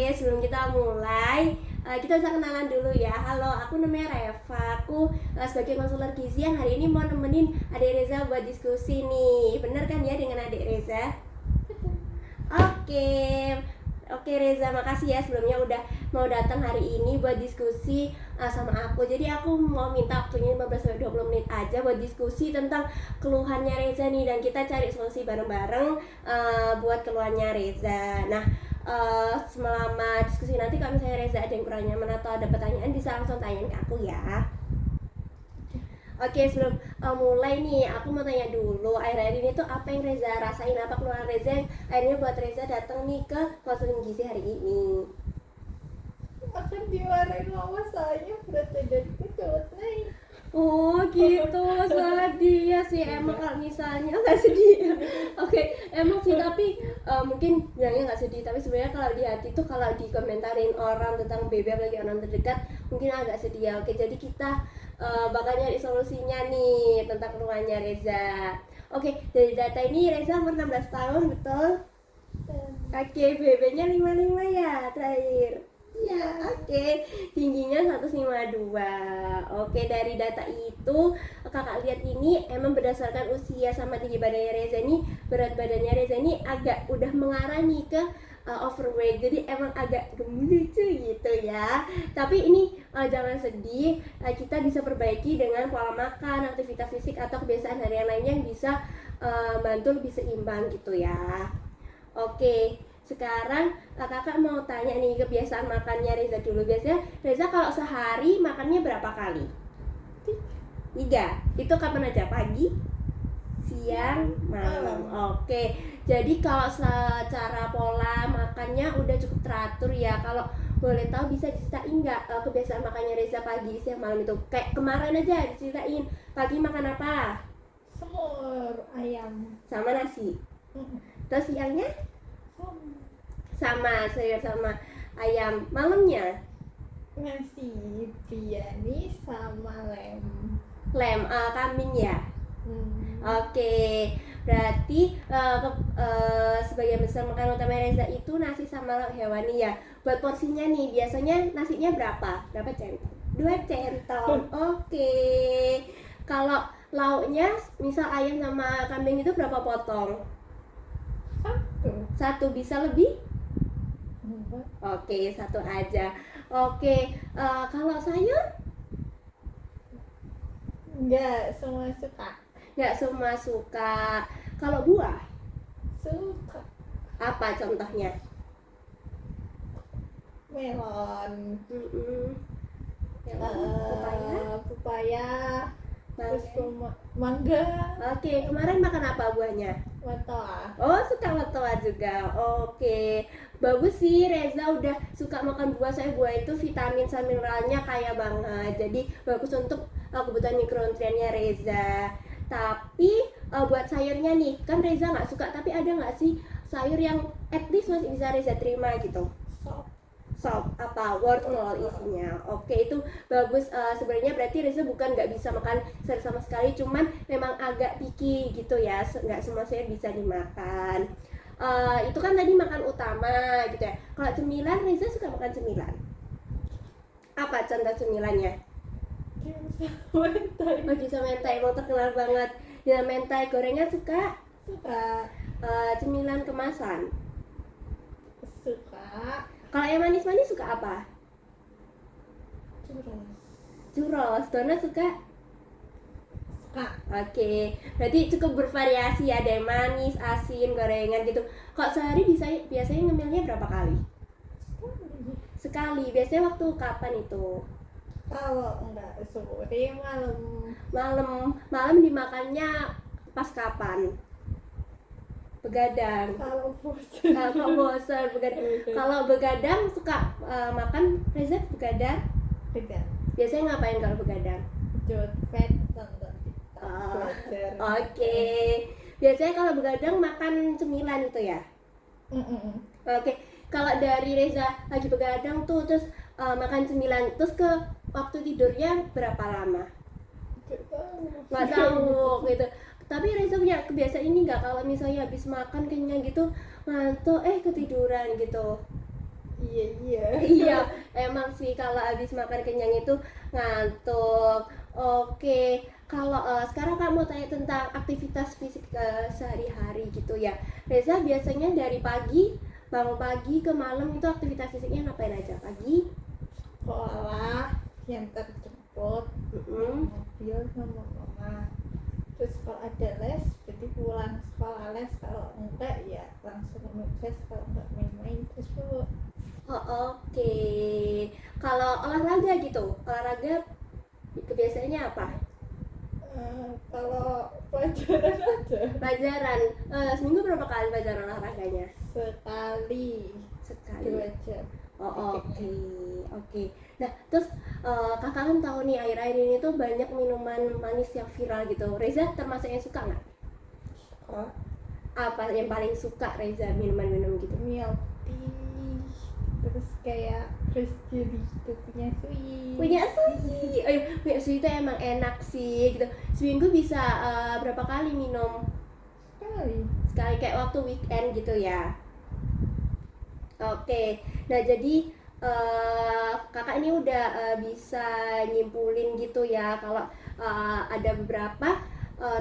Sebelum kita mulai, kita bisa kenalan dulu ya. Halo, aku namanya Reva. Aku sebagai konselor gizi yang hari ini mau nemenin Adik Reza buat diskusi nih. Bener kan ya dengan Adik Reza? Oke. Oke Reza, makasih ya sebelumnya udah mau datang hari ini buat diskusi sama aku. Jadi aku mau minta waktunya 15-20 menit aja buat diskusi tentang keluhannya Reza nih, dan kita cari solusi bareng-bareng buat keluhannya Reza. Nah, selama diskusi nanti kalau misalnya Reza ada yang kurang nyaman atau ada pertanyaan bisa langsung tanyain ke aku ya. Oke, sebelum mulai nih, aku mau tanya dulu, akhir-akhir ini tuh apa yang Reza rasain, apa keluhan Reza yang akhirnya buat Reza datang nih ke konseling gizi hari ini? Akan dimarahin mama saya, berat badanku cepet naik. Oh gitu, sedih ya sih emang kalau misalnya nggak sedih. Oke, emang sih tapi mungkin bilangnya nggak sedih, tapi sebenarnya kalau di hati tuh kalau dikomentarin orang tentang BB apalagi orang terdekat mungkin agak sedih ya. Oke, jadi kita bakal nyari solusinya nih tentang keluhannya Reza. Oke, dari data ini Reza umur 16 tahun, betul? Oke, BB-nya 55 ya terakhir. Ya, oke. Tingginya 152. Oke, dari data itu kakak lihat ini emang berdasarkan usia sama tinggi badannya Reza ini, berat badannya Reza ini agak udah mengarah nih ke overweight. Jadi emang agak gemuk gitu ya. Tapi ini jangan sedih, kita bisa perbaiki dengan pola makan, aktivitas fisik atau kebiasaan harian lainnya yang bisa bantu lebih seimbang gitu ya. Oke, sekarang kakak mau tanya nih kebiasaan makannya Reza dulu. Biasanya Reza kalau sehari makannya berapa kali? 3. Itu kapan aja? Pagi, siang, malam. Oke, jadi kalau secara pola makannya udah cukup teratur ya. Kalau boleh tahu bisa diceritain nggak kebiasaan makannya Reza pagi, siang, malam itu? Kayak kemarin aja diceritain, pagi makan apa? Semur ayam Sama nasi. Terus siangnya? Sama sayur sama ayam. Malamnya nasi biryani sama lem. kambing ya. Oke, berarti sebagian besar makanan utama Reza itu nasi sama lauk hewani ya. Buat porsinya nih biasanya nasinya berapa centong? 2 centong. Oke. Kalau lauknya misal ayam sama kambing itu berapa potong? Satu, bisa lebih? Oke, 1 aja. Oke, kalau sayur? Enggak semua suka. Nggak semua suka. Kalau buah? Suka. Apa contohnya? Melon. Pepaya? Pepaya. Terus Mangga. mangga. Oke, kemarin makan apa buahnya? Matoa. Oh, suka matoa juga. Oke, bagus sih Reza udah suka makan buah. Saya buah itu vitamin dan mineralnya kaya banget. Jadi bagus untuk kebutuhan mikronutriennya Reza. Tapi buat sayurnya nih, kan Reza nggak suka. Tapi ada nggak sih sayur yang at least masih bisa Reza terima gitu? Sop apa wortel isinya. Oke, itu bagus. Sebenarnya berarti Reza bukan nggak bisa makan sayur sama sekali, cuman memang agak picky gitu ya, nggak semua sayur bisa dimakan. Itu kan tadi makan utama gitu ya. Kalau cemilan Reza suka makan cemilan apa? Contoh cemilannya? Mentai. Oh, kisah mentai emang terkenal banget. Ya, mentai gorengan suka? Suka. Cemilan kemasan Suka. kalau yang manis-manis suka apa? Churros. Donat suka? Suka. Oke, berarti cukup bervariasi ya, ada yang manis, asin, gorengan gitu. Kok sehari biasanya ngemilnya berapa kali? Sekali. Biasanya waktu kapan itu? Kalau enggak sore Malam dimakannya pas kapan? Begadang. kalau bosan. Kalau bosan begadang. Kalau begadang suka makan Reza begadang? Tidak. Biasanya ngapain kalau begadang? Jodpet tonton TikTok belajar. Oke. Biasanya kalau begadang makan cemilan itu ya? Oke. Kalau dari Reza lagi begadang tuh terus makan cemilan, terus ke waktu tidurnya berapa lama? Nggak tahu gitu. Tapi Reza punya kebiasaan ini nggak, kalau misalnya habis makan kenyang gitu ngantuk ketiduran gitu? Iya. Iya, emang sih kalau habis makan kenyang itu ngantuk. Oke, kalau sekarang kamu tanya tentang aktivitas fisik sehari-hari gitu ya. Reza biasanya dari pagi, bangun pagi ke malam itu aktivitas fisiknya ngapain aja? Pagi? Sekolah yang terjemput Mm-mm. mobil sama mama. Terus kalau ada les berarti pulang sekolah les, kalau enggak ya langsung nugas, kalau enggak main-main terus Bu. Oh, oke. Kalau olahraga gitu, olahraga kebiasaannya apa? Kalau pelajaran aja Pelajaran, seminggu berapa kali pelajaran olahraganya? sekali Sekali. 2 jam. Oh, oke, oke. Nah, terus kakak kan tahu nih akhir-akhir ini tuh banyak minuman manis yang viral gitu. Reza termasuk yang suka nggak? Oh, Apa yang paling suka Reza minuman-minum gitu? milk tea, terus kayak fresh jelly gitu, punya sweet. Punya sui. Oh, iya, punya sui itu emang enak sih gitu. Seminggu bisa berapa kali minum? Sekali. Sekali kayak waktu weekend gitu ya. Oke, nah jadi kakak ini udah bisa nyimpulin gitu ya kalau ada beberapa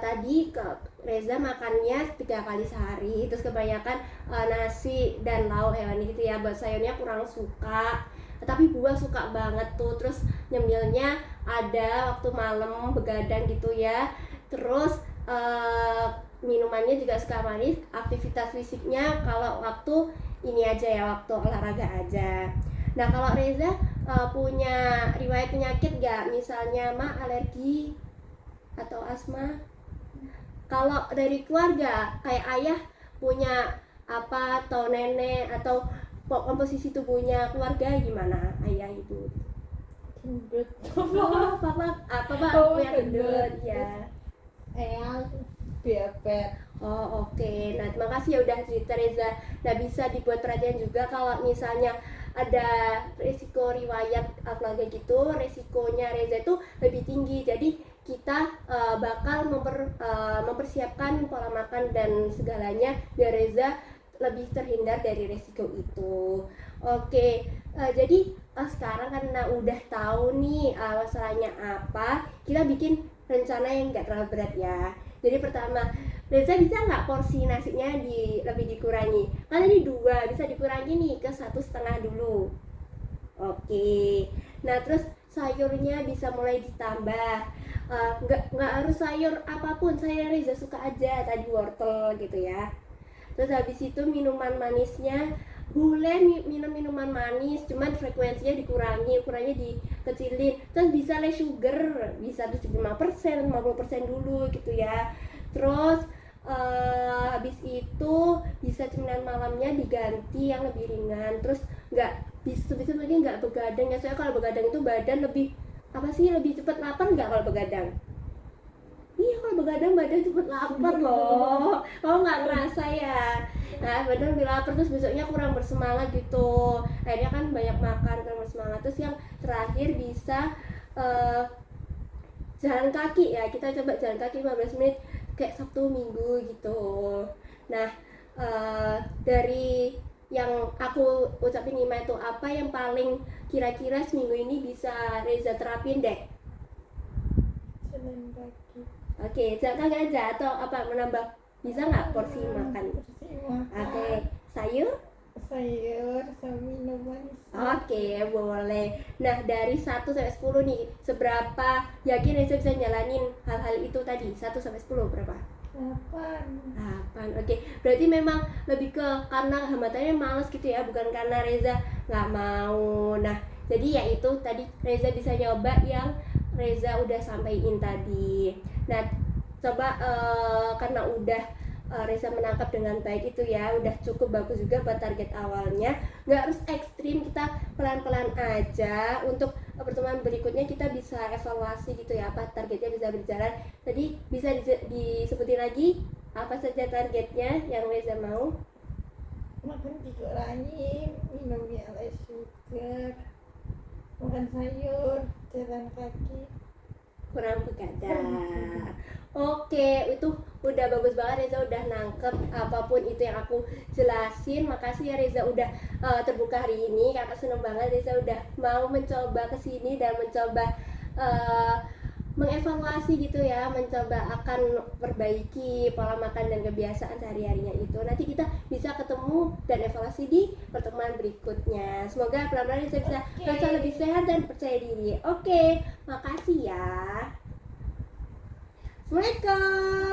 tadi Reza makannya 3 kali sehari, terus kebanyakan nasi dan lauk hewani gitu ya. Buat sayurnya kurang suka, tapi buah suka banget tuh. Terus nyemilnya ada waktu malam begadang gitu ya. Terus minumannya juga suka manis. Aktivitas fisiknya kalau waktu ini aja ya, waktu olahraga aja. Nah kalau Reza punya riwayat penyakit gak? Misalnya alergi atau asma? Kalau dari keluarga kayak ayah punya apa, atau nenek, atau komposisi tubuhnya keluarga gimana? Ayah, ibu? Gendut. Oh, papa Oh, punya gendut gendut. ya. Eyang diabetes. Oh, oke. Nah, terima kasih ya udah cerita Reza. Nah, bisa dibuat perhatian juga kalau misalnya ada risiko riwayat keluarga gitu, risikonya Reza itu lebih tinggi. Jadi kita bakal mempersiapkan pola makan dan segalanya biar Reza lebih terhindar dari risiko itu. Oke, jadi sekarang karena udah tahu nih masalahnya apa, kita bikin rencana yang nggak terlalu berat ya. Jadi pertama, Reza bisa nggak porsi nasinya lebih dikurangi? Kan tadi 2, bisa dikurangi nih ke 1,5 dulu. Oke. Nah terus sayurnya bisa mulai ditambah. Nggak harus sayur apapun, saya Reza suka aja tadi wortel gitu ya. Terus habis itu minuman manisnya boleh minum minuman manis, cuman frekuensinya dikurangi, ukurannya dikecilin. Terus bisa less sugar, bisa 75%, 50% dulu gitu ya. Terus habis itu bisa cemilan malamnya diganti yang lebih ringan. Terus nggak bisa lagi nggak begadang ya, soalnya kalau begadang itu badan lebih apa sih, lebih cepat lapar nggak kalau begadang? Iya, kalau begadang badan cepet lapar loh. Kamu nggak ngerasa ya? Nah, badan lebih lapar, terus besoknya kurang bersemangat gitu. Akhirnya kan banyak makan, kurang bersemangat. Terus yang terakhir bisa eh, jalan kaki ya. Kita coba jalan kaki 15 menit kayak Sabtu Minggu gitu. Nah, dari yang aku ucapin 5 itu, apa yang paling kira-kira seminggu ini bisa Reza terapin deh? Jalan kaki. Oke, jalan kaki aja atau apa menambah, bisa nggak porsi makan? Porsi makan. Oke, sayur? Sayur sama minum manis. Oke, boleh. Nah, dari 1 sampai 10 nih, seberapa yakin Reza bisa jalanin hal-hal itu tadi? 1 sampai 10 berapa? 8. 8. Oke, berarti memang lebih ke karena hambatannya males gitu ya, bukan karena Reza nggak mau. Nah, jadi ya itu tadi Reza bisa nyoba yang Reza udah sampaikan tadi. Nah, coba karena udah Reza menangkap dengan baik itu ya, udah cukup bagus juga buat target awalnya. Nggak harus ekstrim, kita pelan-pelan aja. Untuk pertemuan berikutnya kita bisa evaluasi gitu ya, apa targetnya bisa berjalan. Tadi bisa disebutin lagi apa saja targetnya yang Reza mau? Makan dikurangi, minumnya less sugar, makan sayur, jalan kaki. kurang begadang. Oke, itu udah bagus banget Reza, udah nangkep apapun itu yang aku jelasin. Makasih ya Reza udah terbuka hari ini. Kakak seneng banget Reza udah mau mencoba kesini dan mencoba mengevaluasi gitu ya, mencoba akan perbaiki pola makan dan kebiasaan sehari-harinya itu. Nanti kita bisa ketemu dan evaluasi di pertemuan berikutnya. Semoga pelan-pelan Reza bisa merasa lebih sehat dan percaya diri. Oke, makasih ya. Assalamualaikum.